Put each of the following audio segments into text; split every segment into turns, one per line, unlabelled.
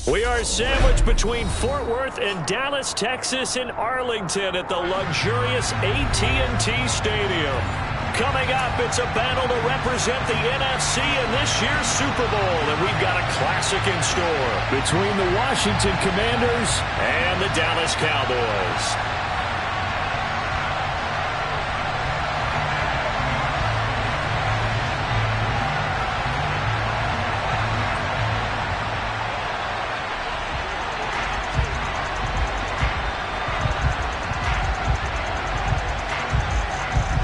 We are sandwiched between Fort Worth and Dallas, Texas, and Arlington at the luxurious AT&T Stadium. Coming up, it's a battle to represent the NFC in this year's Super Bowl, and we've got a classic in store between the Washington Commanders and the Dallas Cowboys.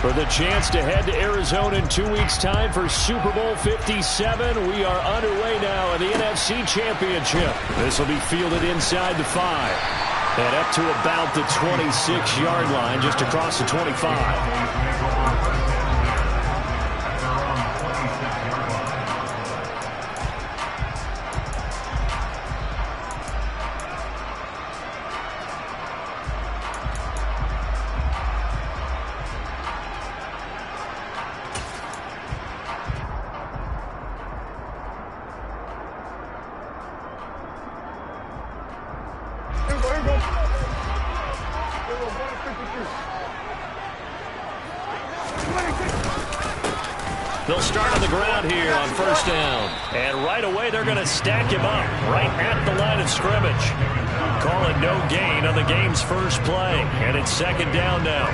For the chance to head to Arizona in 2 weeks' time for Super Bowl 57, we are underway now in the NFC Championship. This will be fielded inside the 5 and up to about the 26-yard line, just across the 25. They'll start on the ground here on first down. And right away, they're going to stack him up right at the line of scrimmage. Call it no gain on the game's first play. And it's second down now.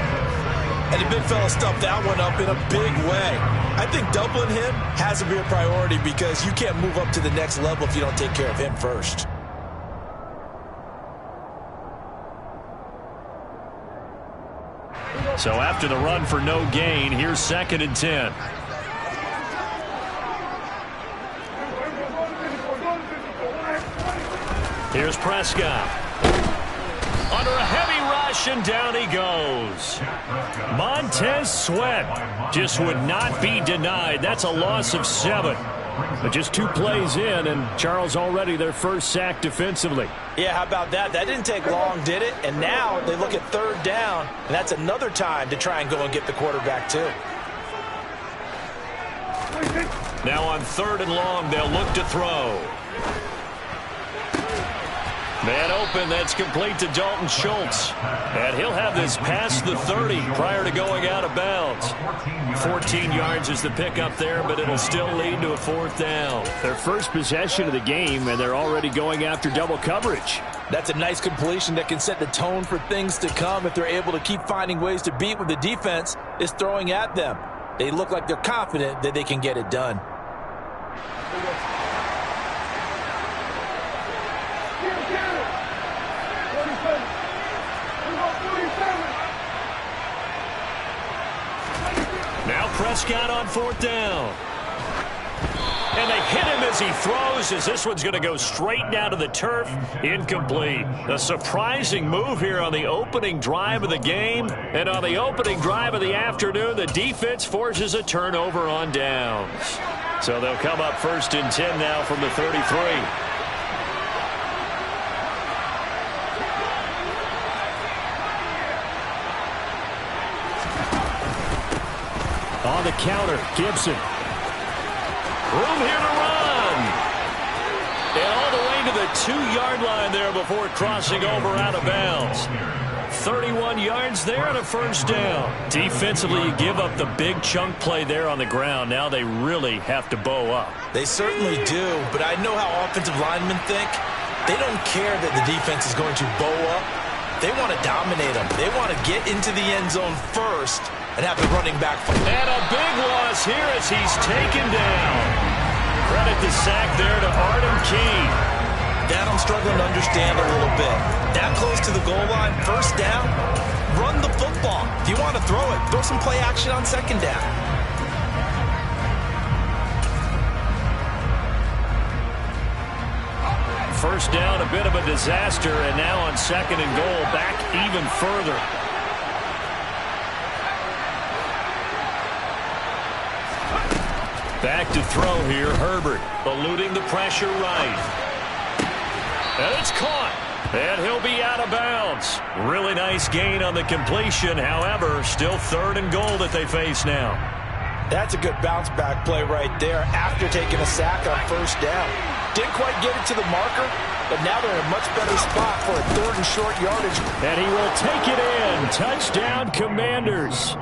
And the big fella stuffed that one up in a big way. I think doubling him has to be a priority because you can't move up to the next level if you don't take care of him first.
So after the run for no gain, here's second and 10. Here's Prescott. Under a heavy rush, and down he goes. Montez Sweat just would not be denied. That's a loss of 7. But just 2 plays in, and Charles already their first sack defensively.
Yeah, how about that? That didn't take long, did it? And now they look at third down, and that's another time to try and go and get the quarterback too.
Now on third and long, they'll look to throw. Man open, that's complete to Dalton Schultz. And he'll have this past the 30 prior to going out of bounds. 14 yards is the pickup there, but it'll still lead to a fourth down.
Their first possession of the game, and they're already going after double coverage.
That's a nice completion that can set the tone for things to come if they're able to keep finding ways to beat what the defense is throwing at them. They look like they're confident that they can get it done.
Now Prescott on fourth down. And they hit him as he throws, as this one's going to go straight down to the turf. Incomplete. A surprising move here on the opening drive of the game. And on the opening drive of the afternoon, the defense forces a turnover on downs. So they'll come up first and 10 now from the 33.
On the counter, Gibson.
Room here to run. And all the way to the 2-yard line there before crossing over out of bounds. 31 yards there and a first down. Defensively, you give up the big chunk play there on the ground. Now they really have to bow up.
They certainly do, but I know how offensive linemen think. They don't care that the defense is going to bow up. They want to dominate them. They want to get into the end zone first and have the running back.
And a big loss here as he's taken down. Credit the sack there to Artem Key.
That I'm struggling to understand a little bit. That close to the goal line, first down, run the football. If you want to throw it, throw some play action on second down.
First down, a bit of a disaster, and now on second and goal, back even further. Back to throw here, Herbert, eluding the pressure right. And it's caught, and he'll be out of bounds. Really nice gain on the completion, however, still third and goal that they face now.
That's a good bounce-back play right there after taking a sack on first down. Didn't quite get it to the marker, but now they're in a much better spot for a 3rd and short yardage.
And he will take it in. Touchdown, Commanders.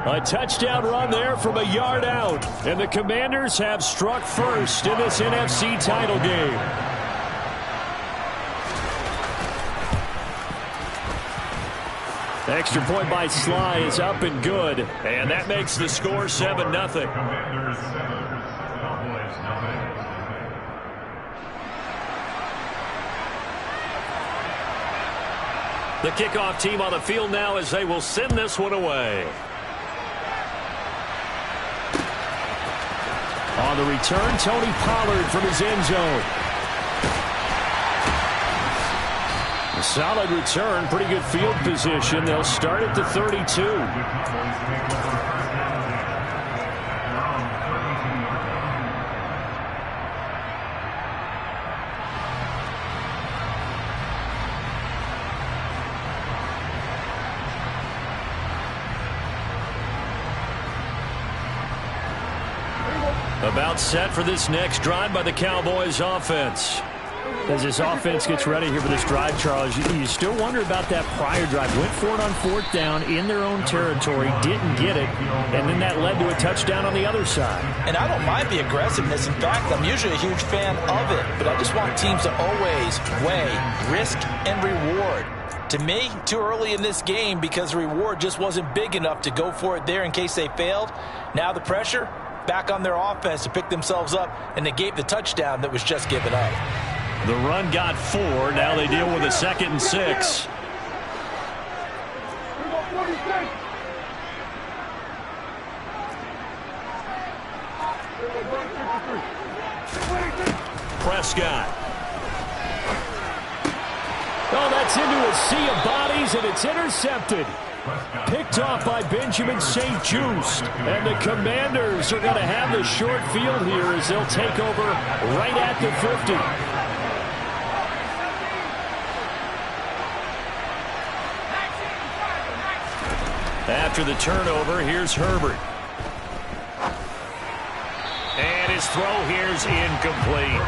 A touchdown run there from a yard out. And the Commanders have struck first in this NFC title game. Extra point by Sly is up and good. And that makes the score 7-0. The kickoff team on the field now as they will send this one away. On the return, Tony Pollard from his end zone. A solid return, pretty good field position. They'll start at the 32. About set for this next drive by the Cowboys offense. As this offense gets ready here for this drive, Charles, you still wonder about that prior drive. Went for it on 4th down in their own territory, didn't get it, and then that led to a touchdown on the other side.
And I don't mind the aggressiveness. In fact, I'm usually a huge fan of it, but I just want teams to always weigh risk and reward. To me, too early in this game because the reward just wasn't big enough to go for it there in case they failed. Now the pressure back on their offense to pick themselves up and negate the touchdown that was just given up.
The run got 4. Now they deal with a 2nd and 6. Prescott. Oh, that's into a sea of bodies, and it's intercepted. Picked off by Benjamin St. Juste. And the Commanders are going to have the short field here as they'll take over right at the 50. After the turnover, here's Herbert. And his throw here's incomplete.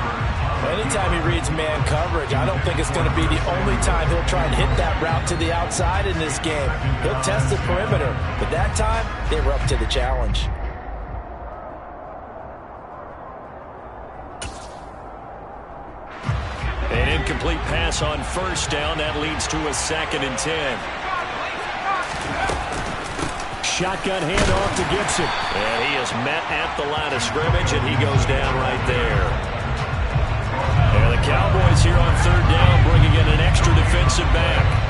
Anytime he reads man coverage, I don't think it's going to be the only time he'll try and hit that route to the outside in this game. He'll test the perimeter, but that time, they were up to the challenge.
An incomplete pass on first down. That leads to a 2nd and 10. Shotgun handoff to Gibson. And he is met at the line of scrimmage, and he goes down right there. And the Cowboys here on 3rd down, bringing in an extra defensive back.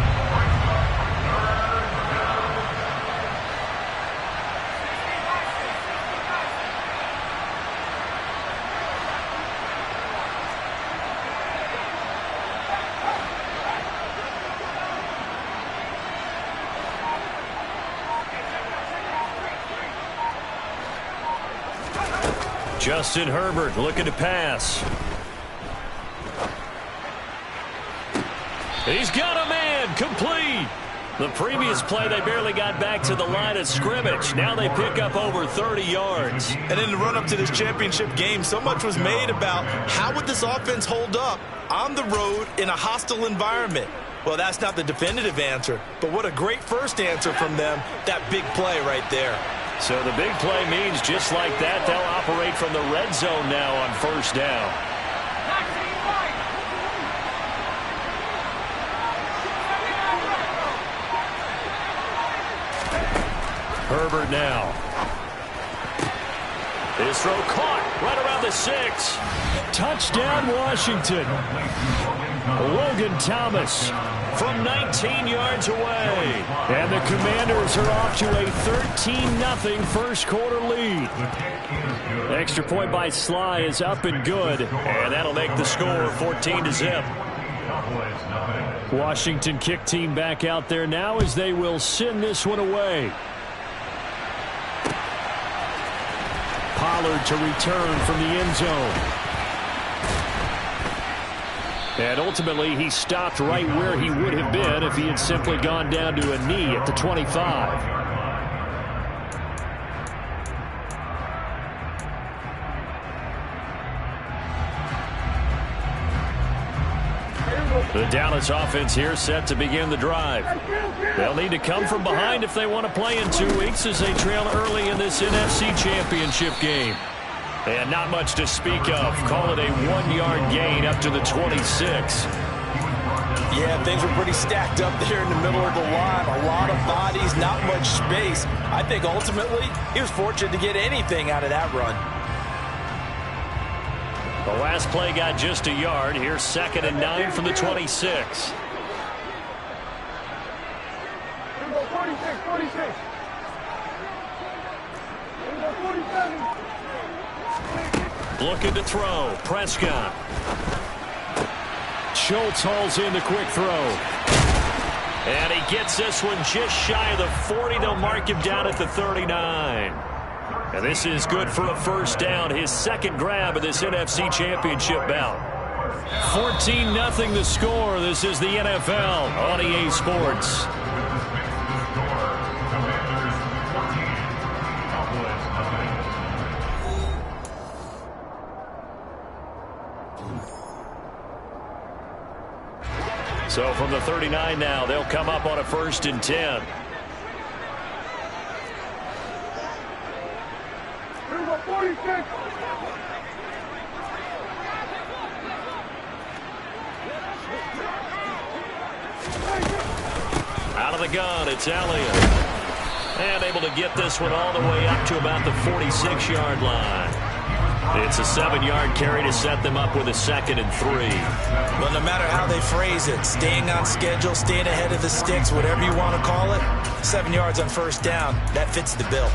Justin Herbert looking to pass. He's got a man, complete. The previous play, they barely got back to the line of scrimmage. Now they pick up over 30 yards.
And in the run-up to this championship game, so much was made about how would this offense hold up on the road in a hostile environment. Well, that's not the definitive answer, but what a great first answer from them, that big play right there.
So the big play means just like that, they'll operate from the red zone now on first down. Herbert now. His throw caught right around the 6. Touchdown, Washington. Logan Thomas from 19 yards away. And the Commanders are off to a 13-0 first quarter lead. Extra point by Sly is up and good. And that'll make the score 14-0. Washington kick team back out there now as they will send this one away. Pollard to return from the end zone. And ultimately, he stopped right where he would have been if he had simply gone down to a knee at the 25. The Dallas offense here set to begin the drive. They'll need to come from behind if they want to play in 2 weeks as they trail early in this NFC Championship game. And not much to speak of. Call it a 1-yard gain up to the 26.
Yeah, things were pretty stacked up there in the middle of the line. A lot of bodies, not much space. I think ultimately he was fortunate to get anything out of that run.
The last play got just a yard. Here's 2nd and 9 from the 26. Looking to throw. Prescott. Schultz hauls in the quick throw. And he gets this one just shy of the 40. They'll mark him down at the 39. And this is good for a first down. His second grab of this NFC Championship bout. 14-0 the score. This is the NFL on EA Sports. So from the 39 now, they'll come up on a 1st and 10. Out of the gun, it's Elliott. And able to get this one all the way up to about the 46-yard line. It's a 7-yard carry to set them up with a 2nd and 3.
Well, no matter how they phrase it, staying on schedule, staying ahead of the sticks, whatever you want to call it, 7 yards on first down, that fits the bill.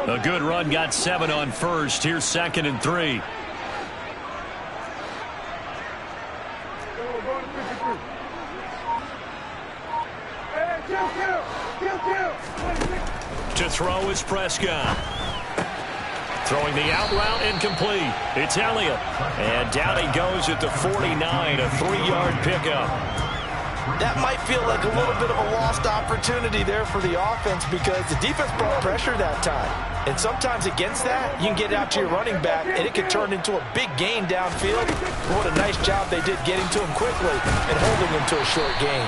A good run, got 7 on first. Here's 2nd and 3. To throw is Prescott. Throwing the out route, incomplete. It's Elliott. And down he goes at the 49, a 3-yard pickup.
That might feel like a little bit of a lost opportunity there for the offense because the defense brought pressure that time. And sometimes against that, you can get out to your running back, and it can turn into a big gain downfield. What a nice job they did getting to him quickly and holding him to a short gain.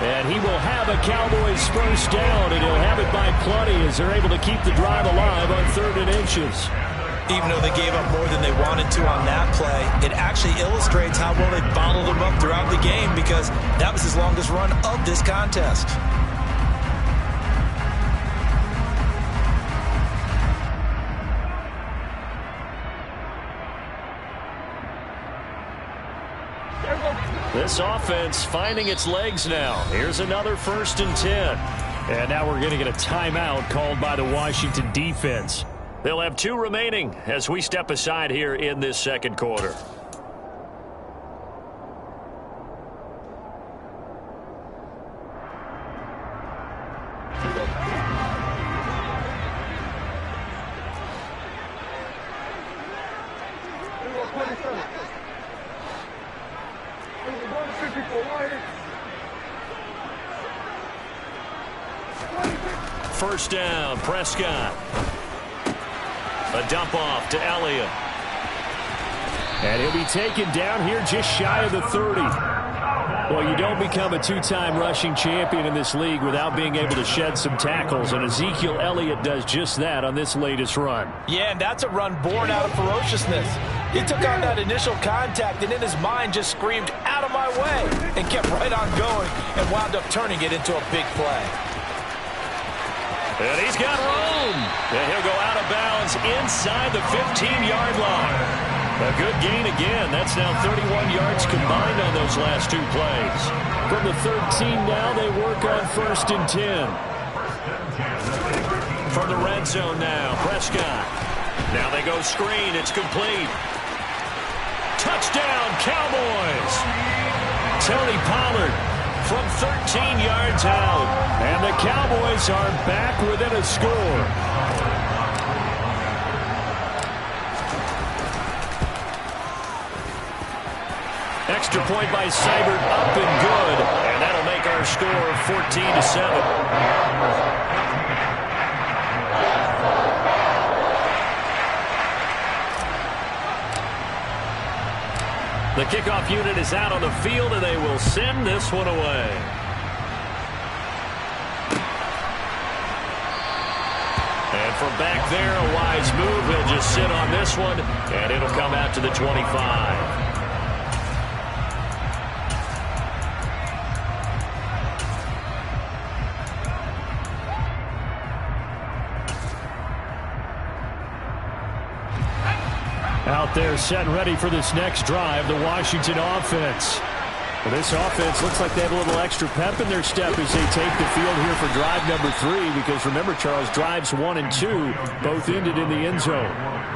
And he will have a Cowboys first down, and he'll have it by plenty as they're able to keep the drive alive on 3rd and inches.
Even though they gave up more than they wanted to on that play, it actually illustrates how well they bottled them up throughout the game because that was his longest run of this contest.
This offense finding its legs now. Here's another 1st and 10. And now we're going to get a timeout called by the Washington defense. They'll have 2 remaining as we step aside here in this second quarter. First down, Prescott. A dump off to Elliott. And he'll be taken down here just shy of the 30. Well, you don't become a 2-time rushing champion in this league without being able to shed some tackles, and Ezekiel Elliott does just that on this latest run.
Yeah, and that's a run born out of ferociousness. He took on that initial contact and in his mind just screamed, "Out of my way," and kept right on going and wound up turning it into a big play.
And he's got room. And he'll go out of bounds inside the 15-yard line. A good gain again. That's now 31 yards combined on those last 2 plays. From the 13 now, they work on 1st and 10. From the red zone now, Prescott. Now they go screen. It's complete. Touchdown, Cowboys. Tony Pollard from 13 yards out. And the Cowboys are back within a score. extra point by Seibert up and good. And that'll make our score 14-7. The kickoff unit is out on the field, and they will send this one away. And from back there, a wise move. He'll just sit on this one, and it'll come out to the 25. Out there set and ready for this next drive, the Washington offense. Well, this offense looks like they have a little extra pep in their step as they take the field here for drive number 3, because remember, Charles, drives 1 and 2 both ended in the end zone.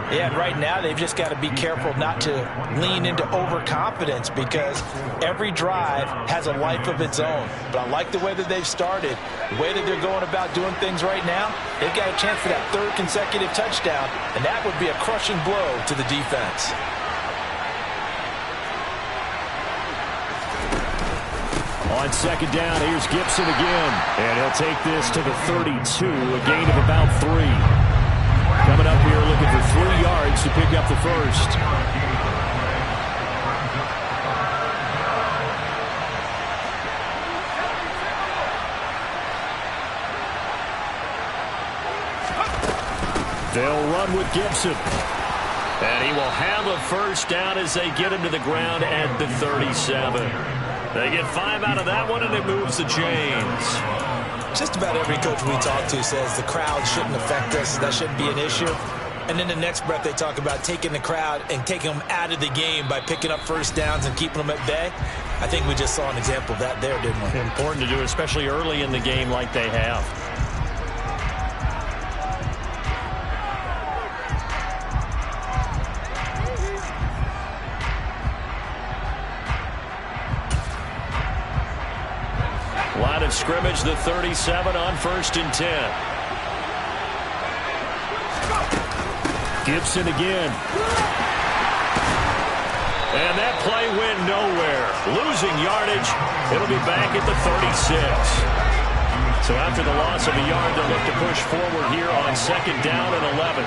Yeah, and right now they've just got to be careful not to lean into overconfidence, because every drive has a life of its own. But I like the way that they've started, the way that they're going about doing things right now. They've got a chance for that 3rd consecutive touchdown, and that would be a crushing blow to the defense.
On 2nd down, here's Gibson again. And he'll take this to the 32, a gain of about 3. Coming up here looking for 3 yards to pick up the first. They'll run with Gibson. And he will have a first down as they get him to the ground at the 37. They get 5 out of that one, and it moves the chains.
Just about every coach we talk to says the crowd shouldn't affect us. That shouldn't be an issue. And then the next breath they talk about taking the crowd and taking them out of the game by picking up first downs and keeping them at bay. I think we just saw an example of that there, didn't we?
Important to do, especially early in the game like they have. Line of scrimmage, the 37 on 1st and 10. Gibson again. And that play went nowhere. Losing yardage. It'll be back at the 36. So after the loss of a yard, they'll look to push forward here on 2nd down and 11.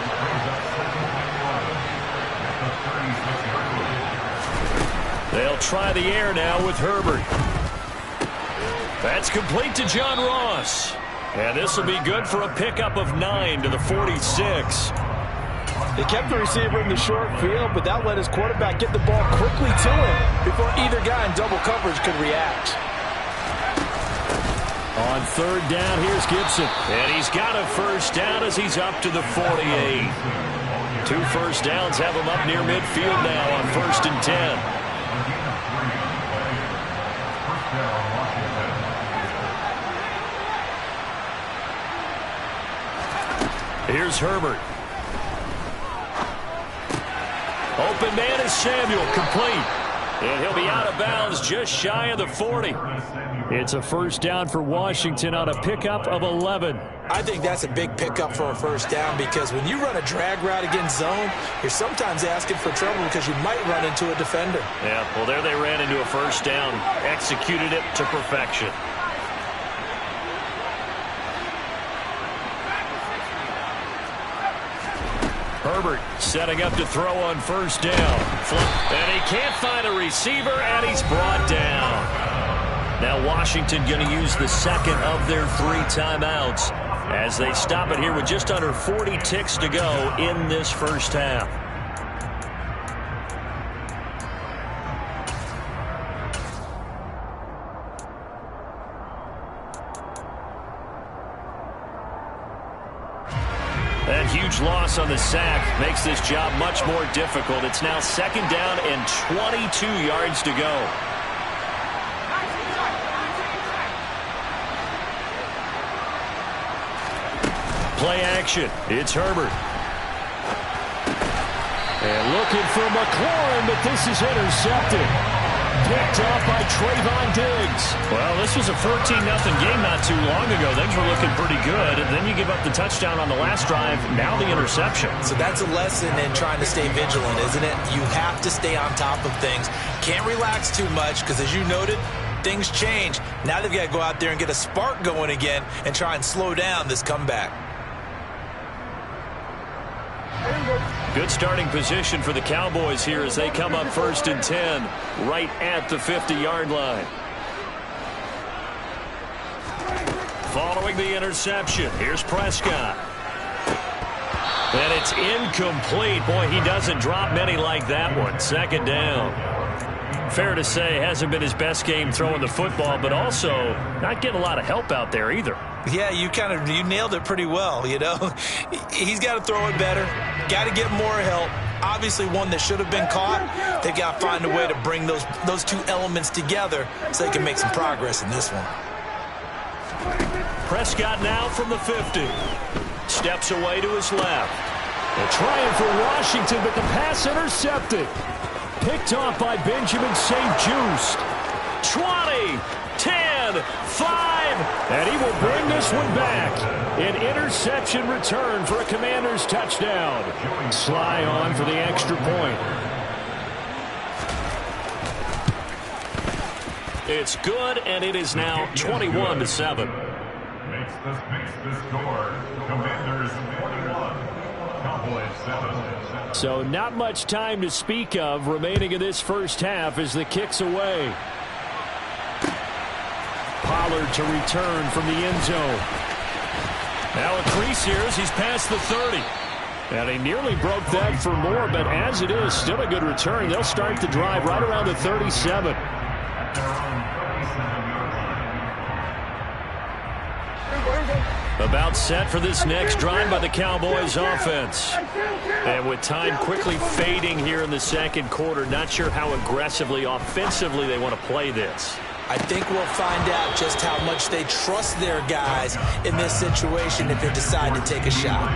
They'll try the air now with Herbert. That's complete to John Ross. And this will be good for a pickup of 9 to the 46.
They kept the receiver in the short field, but that let his quarterback get the ball quickly to him before either guy in double coverage could react.
On 3rd down, here's Gibson. And he's got a first down as he's up to the 48. 2 first downs have him up near midfield now on 1st and 10. Here's Herbert. Open man is Samuel, complete. And he'll be out of bounds just shy of the 40. It's a first down for Washington on a pickup of 11.
I think that's a big pickup for a first down, because when you run a drag route against zone, you're sometimes asking for trouble because you might run into a defender.
Yeah, well, there they ran into a first down, executed it to perfection. Herbert setting up to throw on 1st down. And he can't find a receiver, and he's brought down. Now Washington going to use the 2nd of their 3 timeouts as they stop it here with just under 40 ticks to go in this first half. That huge loss on the sack makes this job much more difficult. It's now 2nd down and 22 yards to go. Play action. It's Herbert. And looking for McLaurin, but this is intercepted.
Picked off by Trayvon Diggs.
Well, this was a 14-0 game not too long ago. Things were looking pretty good. And then you give up the touchdown on the last drive. Now the interception.
So that's a lesson in trying to stay vigilant, isn't it? You have to stay on top of things. Can't relax too much because, as you noted, things change. Now they've got to go out there and get a spark going again and try and slow down this comeback.
Good starting position for the Cowboys here as they come up 1st and 10 right at the 50-yard line. Following the interception, here's Prescott. And it's incomplete. Boy, he doesn't drop many like that one. 2nd down. Fair to say, hasn't been his best game throwing the football, but also not getting a lot of help out there either.
Yeah, you nailed it pretty well, you know. He's got to throw it better. Got to get more help. Obviously one that should have been caught. They've got to find a way to bring those two elements together so they can make some progress in this one.
Prescott now from the 50. Steps away to his left.
They're trying for Washington, but the pass intercepted. Picked off by Benjamin St-Juste.
20, 10, 5.
And he will bring this one back. An interception return for a Commanders touchdown. Sly on for the extra point.
It's good, and it is now 21-7.
Makes the score. Commanders 21. Cowboys 7.
So not much time to speak of remaining in this first half as the kick's away. Pollard to return from the end zone.
Now a crease here as he's past the 30.
And he nearly broke that for more, but as it is, still a good return. They'll start the drive right around the 37.
About set for this next drive by the Cowboys offense. And with time quickly fading here in the second quarter, not sure how aggressively, offensively they want to play this.
I think we'll find out just how much they trust their guys in this situation if they decide to take a shot.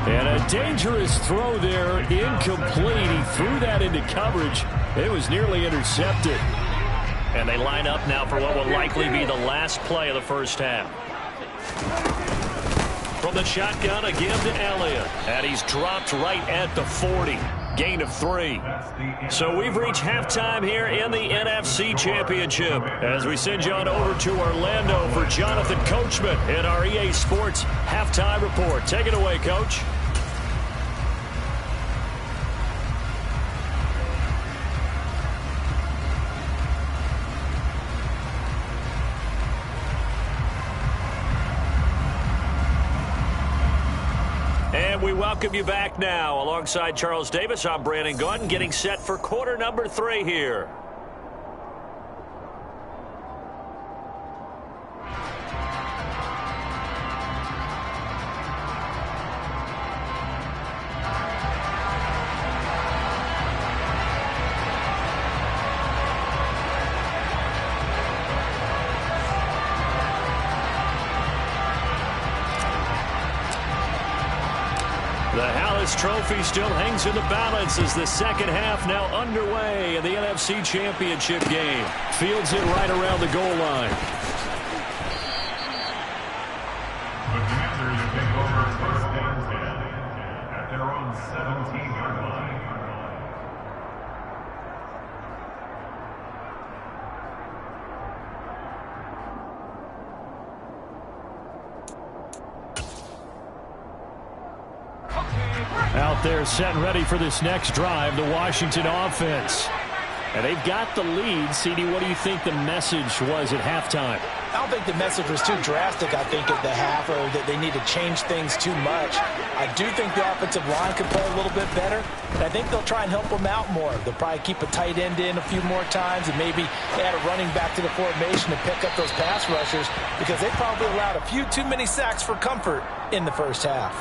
And a dangerous throw there, incomplete. He threw that into coverage. It was nearly intercepted.
And they line up now for what will likely be the last play of the first half. From the shotgun, again to Elliott. And he's dropped right at the 40. Gain of 3. So we've reached halftime here in the NFC Championship as we send you on over to Orlando for Jonathan Coachman in our EA Sports Halftime Report. Take it away, Coach. And we welcome you back now. Alongside Charles Davis, I'm Brandon Gaudin, getting set for quarter number 3 here. The Hallis Trophy still hangs in the balance as the second half now underway in the NFC Championship game.
Fields it right around the goal line.
The Commanders take over 1st and 10 at their own 17-yard line.
Out there set and ready for this next drive, the Washington offense. And they've got the lead. CD, what do you think the message was at halftime?
I don't think the message was too drastic, I think, at the half, or that they need to change things too much. I do think the offensive line could play a little bit better, and I think they'll try and help them out more. They'll probably keep a tight end in a few more times and maybe add a running back to the formation to pick up those pass rushers because they probably allowed a few too many sacks for comfort in the first half.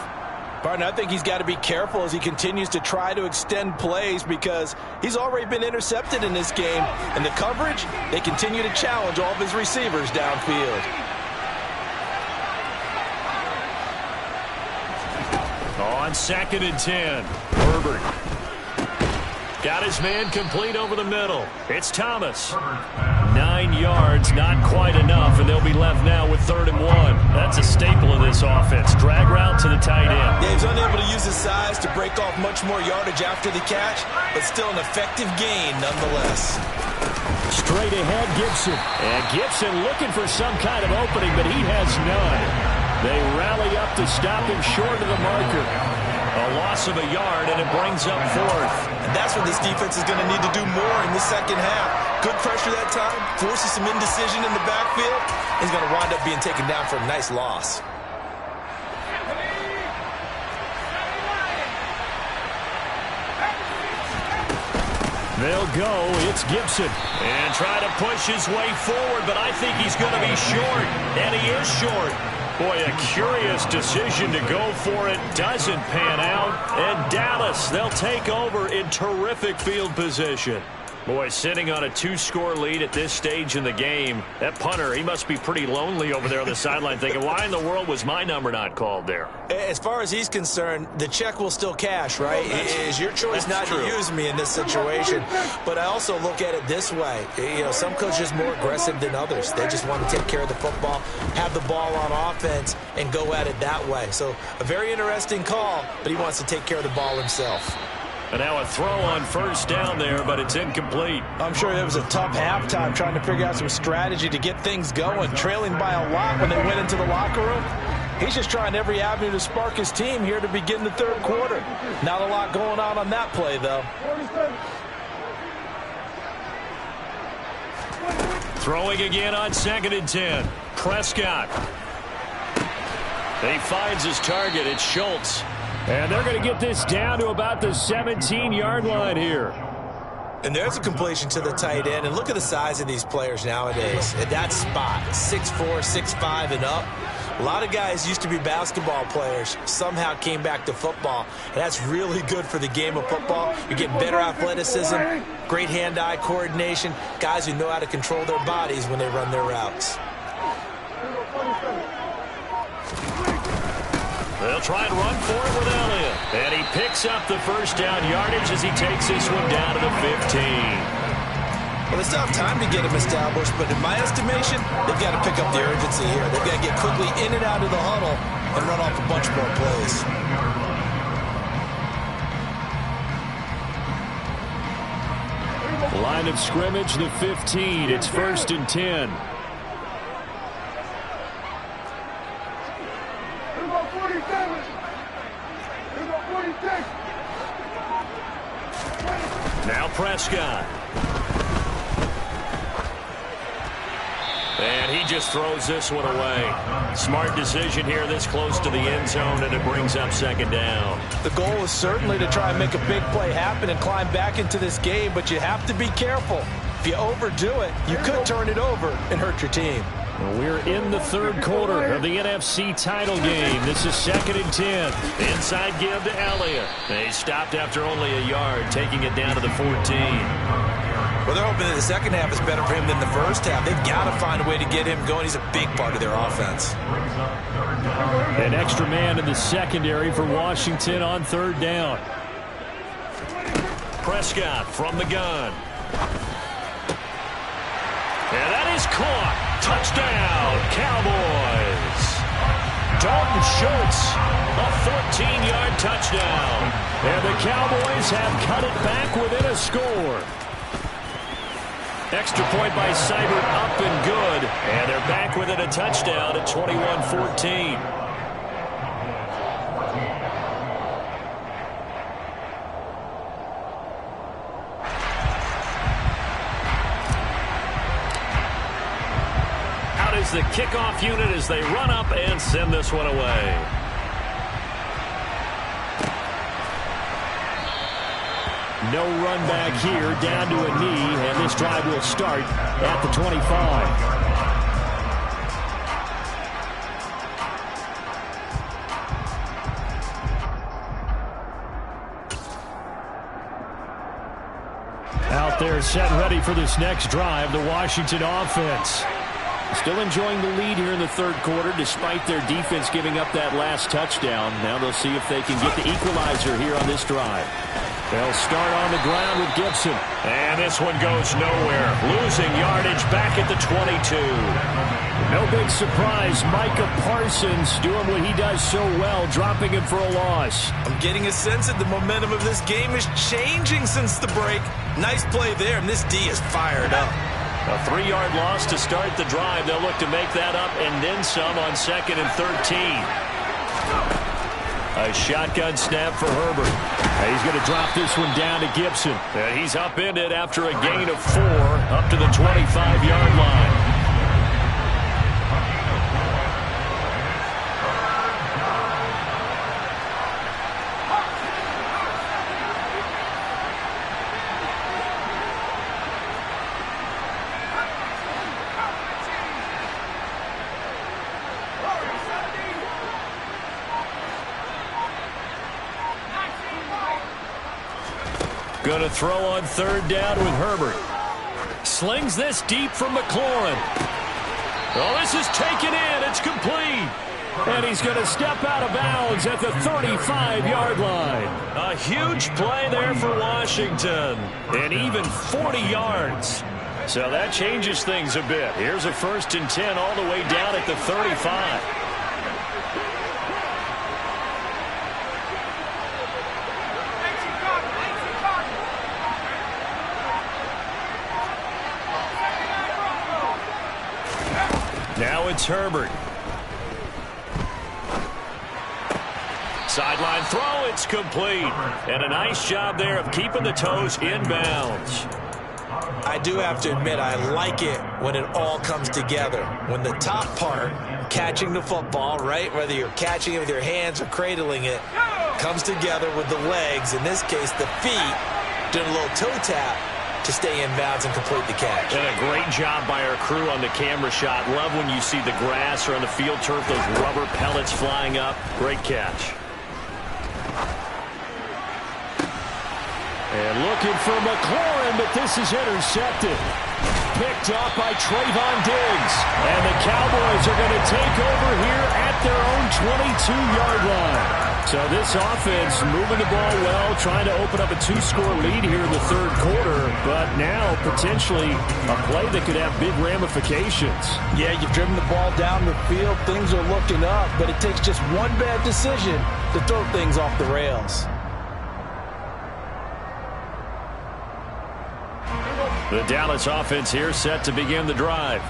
Partner, I think he's got to be careful as he continues to try to extend plays because he's already been intercepted in this game. And the coverage, they continue to challenge all of his receivers downfield.
On 2nd and 10, Herbert. Got his man complete over the middle. It's Thomas. 9 yards, not quite enough, and they'll be left now with 3rd and 1. That's a staple of this offense. Drag route to the tight end.
Yeah, he's unable to use his size to break off much more yardage after the catch, but still an effective gain nonetheless.
Straight ahead, Gibson.
And Gibson looking for some kind of opening, but he has none. They rally up to stop him short of the marker. A loss of a yard, and it brings up 4th.
And that's what this defense is going to need to do more in the second half. Good pressure that time, forces some indecision in the backfield. He's going to wind up being taken down for a nice loss.
They'll go. It's Gibson. And try to push his way forward, but I think he's going to be short. And he is short. Boy, a curious decision to go for it. Doesn't pan out. And Dallas, they'll take over in terrific field position. Boy, sitting on a 2-score lead at this stage in the game, that punter, he must be pretty lonely over there on the sideline thinking, why in the world was my number not called there?
As far as he's concerned, the check will still cash, right? It is your choice not to use me in this situation. But I also look at it this way. You know, some coaches are more aggressive than others. They just want to take care of the football, have the ball on offense, and go at it that way. So a very interesting call, but he wants to take care of the ball himself.
And now a throw on 1st down there, but it's incomplete.
I'm sure it was a tough halftime trying to figure out some strategy to get things going, trailing by a lot when they went into the locker room. He's just trying every avenue to spark his team here to begin the 3rd quarter. Not a lot going on that play, though.
Throwing again on 2nd and 10. Prescott. He finds his target. It's Schultz. And they're going to get this down to about the 17-yard line here.
And there's a completion to the tight end. And look at the size of these players nowadays. At that spot, 6'4", 6'5", and up. A lot of guys used to be basketball players, somehow came back to football. And that's really good for the game of football. You get better athleticism, great hand-eye coordination, guys who know how to control their bodies when they run their routes.
They'll try and run for it with Elliott. And he picks up the 1st down yardage as he takes this one down to the 15.
Well, they still have time to get him established, but in my estimation, they've got to pick up the urgency here. They've got to get quickly in and out of the huddle and run off a bunch more plays.
Line of scrimmage, the 15. It's 1st and 10.
Now Prescott. And he just throws this one away. Smart decision here this close to the end zone, and it brings up 2nd down.
The goal is certainly to try and make a big play happen and climb back into this game, but you have to be careful. If you overdo it, you could turn it over and hurt your team.
We're in the 3rd quarter of the NFC title game. This is 2nd and 10.
Inside give to Elliott. They stopped after only a yard, taking it down to the 14.
Well, they're hoping that the second half is better for him than the first half. They've got to find a way to get him going. He's a big part of their offense.
An extra man in the secondary for Washington on 3rd down.
Prescott from the gun. And that is caught. Touchdown, Cowboys. Dalton Schultz, a 14-yard touchdown.
And the Cowboys have cut it back within a score.
Extra point by Seibert, up and good. And they're back within a touchdown at 21-14. The kickoff unit as they run up and send this one away.
No run back here, down to a knee, and this drive will start at the 25. Out there set and ready for this next drive, the Washington offense. Still enjoying the lead here in the third quarter despite their defense giving up that last touchdown. Now they'll see if they can get the equalizer here on this drive. They'll start on the ground with Gibson.
And this one goes nowhere. Losing yardage back at the 22.
No big surprise. Micah Parsons doing what he does so well, dropping him for a loss.
I'm getting a sense that the momentum of this game is changing since the break. Nice play there, and this D is fired up.
A 3-yard loss to start the drive. They'll look to make that up and then some on 2nd and 13. A shotgun snap for Herbert.
He's going to drop this one down to Gibson.
He's upended after a gain of 4 up to the 25-yard line. Going to throw on 3rd down with Herbert. Slings this deep from McLaurin. Oh, this is taken in. It's complete.
And he's going to step out of bounds at the 35-yard line.
A huge play there for Washington. And even 40 yards. So that changes things a bit. Here's a 1st and 10 all the way down at the 35. Now it's Herbert. Sideline throw, it's complete. And a nice job there of keeping the toes inbounds.
I do have to admit, I like it when it all comes together. When the top part, catching the football, right, whether you're catching it with your hands or cradling it, comes together with the legs, in this case the feet, doing a little toe tap to stay in bounds and complete the catch.
And a great job by our crew on the camera shot. Love when you see the grass or on the field turf, those rubber pellets flying up. Great catch.
And looking for McLaurin, but this is intercepted. Picked off by Trayvon Diggs. And the Cowboys are going to take over here at their own 22-yard line. So this offense moving the ball well, trying to open up a 2-score lead here in the third quarter, but now potentially a play that could have big ramifications.
Yeah, you've driven the ball down the field. Things are looking up, but it takes just one bad decision to throw things off the rails.
The Dallas offense here set to begin the drive.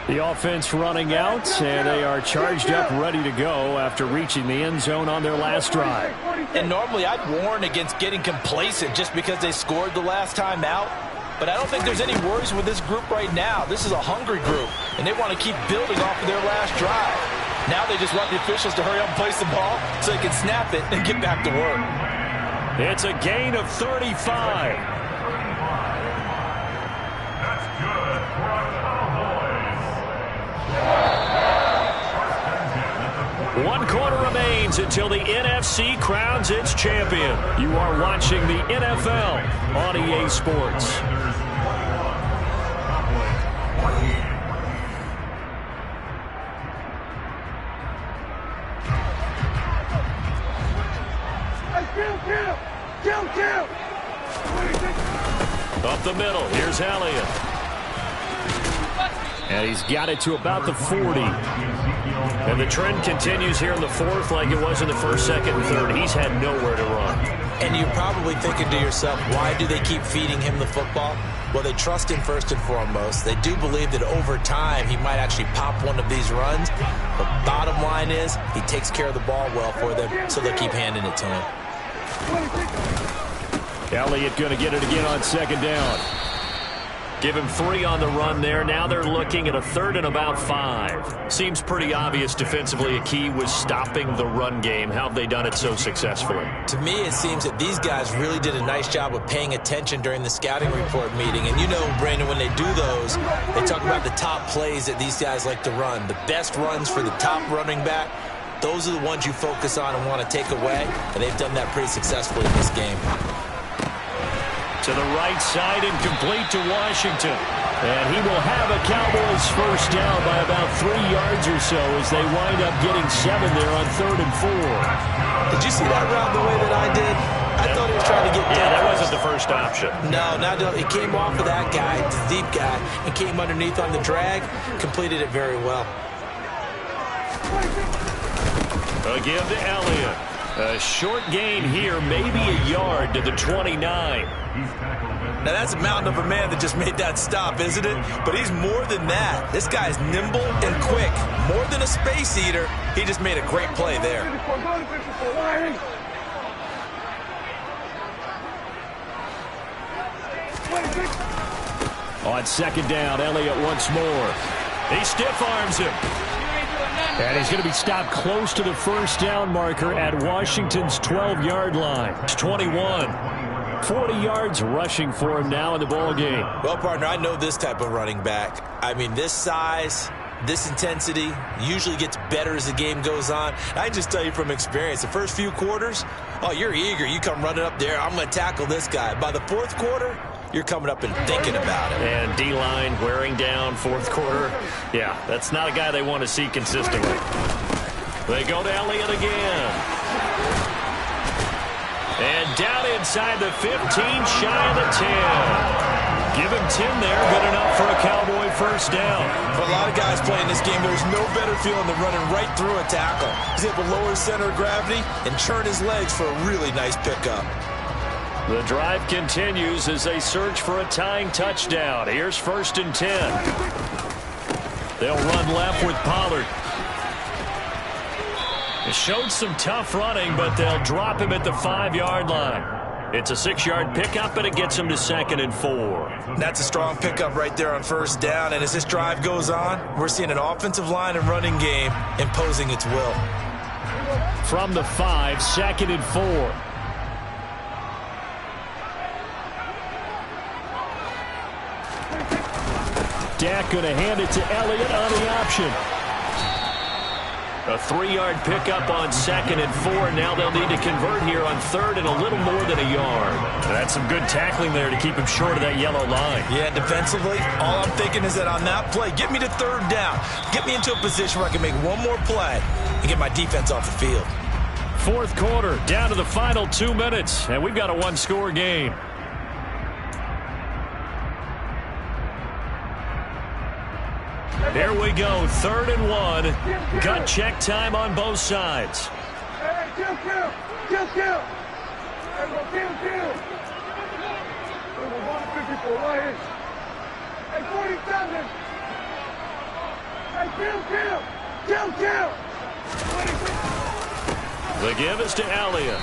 The offense running out, and they are charged up, ready to go after reaching the end zone on their last drive.
And normally I'd warn against getting complacent just because they scored the last time out. But I don't think there's any worries with this group right now. This is a hungry group, and they want to keep building off of their last drive. Now they just want the officials to hurry up and place the ball so they can snap it and get back to work.
It's a gain of 35. One quarter remains until the NFC crowns its champion. You are watching the NFL on EA Sports. Up the middle, here's Elliott.
And he's got it to about the 40.
And the trend continues here in the fourth like it was in the first, second, and third. He's had nowhere to run.
And you're probably thinking to yourself, why do they keep feeding him the football? Well, they trust him first and foremost. They do believe that over time he might actually pop one of these runs. But bottom line is he takes care of the ball well for them, so they'll keep handing it to him.
Elliott going to get it again on 2nd down.
Give him 3 on the run there. Now they're looking at a 3rd and about 5. Seems pretty obvious defensively a key was stopping the run game. How have they done it so successfully?
To me, it seems that these guys really did a nice job of paying attention during the scouting report meeting. And you know, Brandon, when they do those, they talk about the top plays that these guys like to run. The best runs for the top running back, those are the ones you focus on and want to take away. And they've done that pretty successfully in this game.
To the right side and complete to Washington.
And he will have a Cowboys first down by about 3 yards or so as they wind up getting 7 there on 3rd and 4.
Did you see that route the way that I did? I thought he was trying to get
Yeah, that wasn't the first option.
No, it came off of that guy, the deep guy, and came underneath on the drag, completed it very well.
Again to Elliott. A short gain here, maybe a yard to the 29.
Now, that's a mountain of a man that just made that stop, isn't it? But he's more than that. This guy's nimble and quick. More than a space eater, he just made a great play there.
On 2nd down, Elliott once more.
He stiff arms him.
And he's going to be stopped close to the first down marker at Washington's 12-yard line. It's 21. 40 yards rushing for him now in the ball game.
Well, partner, I know this type of running back. I mean, this size, this intensity usually gets better as the game goes on. I can just tell you from experience, the first few quarters, oh, you're eager. You come running up there, I'm going to tackle this guy. By the 4th quarter, you're coming up and thinking about it.
And D-line wearing down 4th quarter. Yeah, that's not a guy they want to see consistently. They go to Elliott again. And down inside the 15, shy of the 10. Give him 10 there, good enough for a Cowboy first down.
For a lot of guys playing this game, there's no better feeling than running right through a tackle. He's able to lower his center of gravity and churn his legs for a really nice pickup.
The drive continues as they search for a tying touchdown. Here's 1st and 10. They'll run left with Pollard. It showed some tough running, but they'll drop him at the 5-yard line. It's a 6-yard pickup, and it gets him to 2nd and 4.
That's a strong pickup right there on 1st down, and as this drive goes on, we're seeing an offensive line and running game imposing its will.
From the 5, 2nd and 4. Dak going to hand it to Elliott on the option.
A 3-yard pickup on 2nd and 4. Now they'll need to convert here on 3rd and a little more than a yard. That's some good tackling there to keep him short of that yellow line.
Yeah, defensively, all I'm thinking is that on that play, get me to 3rd down. Get me into a position where I can make one more play and get my defense off the field.
4th quarter, down to the final 2 minutes, and we've got a 1-score game.
Here we go, 3rd and 1. Gut check time on both sides.
Hey, kill. Hey, go kill. Hey, we're 154 right here. Hey, 47. Hey, kill.
The give is to Elliott.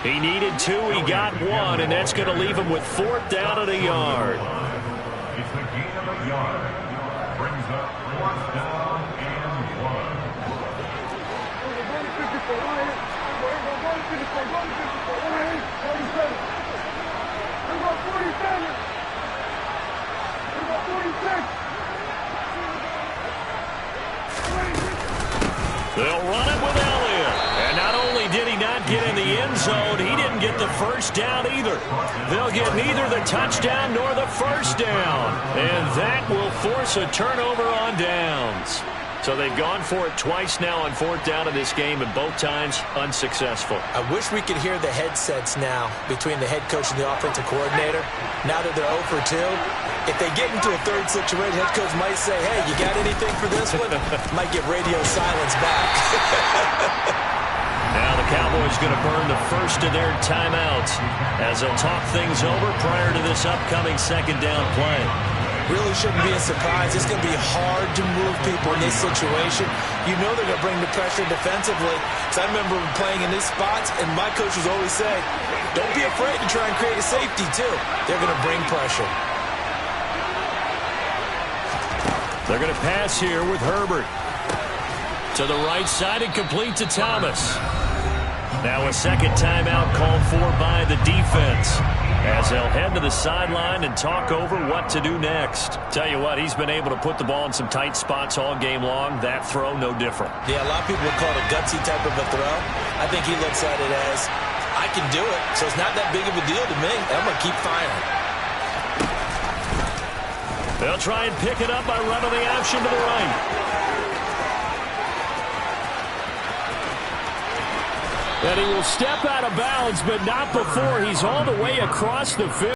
He needed 2, he got 1, and that's going to leave him with 4th down and a yard.
It's the gain of a yard. Brings up 4th down and 1.
We're 154 right here. We're 154 right here. 47. We're going 47. We're going 46.
They'll run it with Elliott. And not only did he not get in the end zone, he didn't get the first down either. They'll get neither the touchdown nor the first down. And that will force a turnover on downs. So they've gone for it twice now on 4th down in this game, and both times unsuccessful.
I wish we could hear the headsets now between the head coach and the offensive coordinator. Now that they're 0 for 2, if they get into a 3rd situation, head coach might say, hey, you got anything for this one? Might get radio silence back.
Now the Cowboys going to burn the first of their timeouts as they'll talk things over prior to this upcoming 2nd down play.
Really shouldn't be a surprise. It's going to be hard to move people in this situation. You know they're going to bring the pressure defensively. Because I remember playing in these spots, and my coaches always say, don't be afraid to try and create a safety, too. They're going to bring pressure.
They're going to pass here with Herbert. To the right side and complete to Thomas.
Now a 2nd timeout called for by the defense, as they'll head to the sideline and talk over what to do next. Tell you what, he's been able to put the ball in some tight spots all game long. That throw, no different.
Yeah, a lot of people would call it a gutsy type of a throw. I think he looks at it as, I can do it, so it's not that big of a deal to me. I'm going to keep firing.
They'll try and pick it up by running the option to the right. And he will step out of bounds, but not before he's all the way across the field.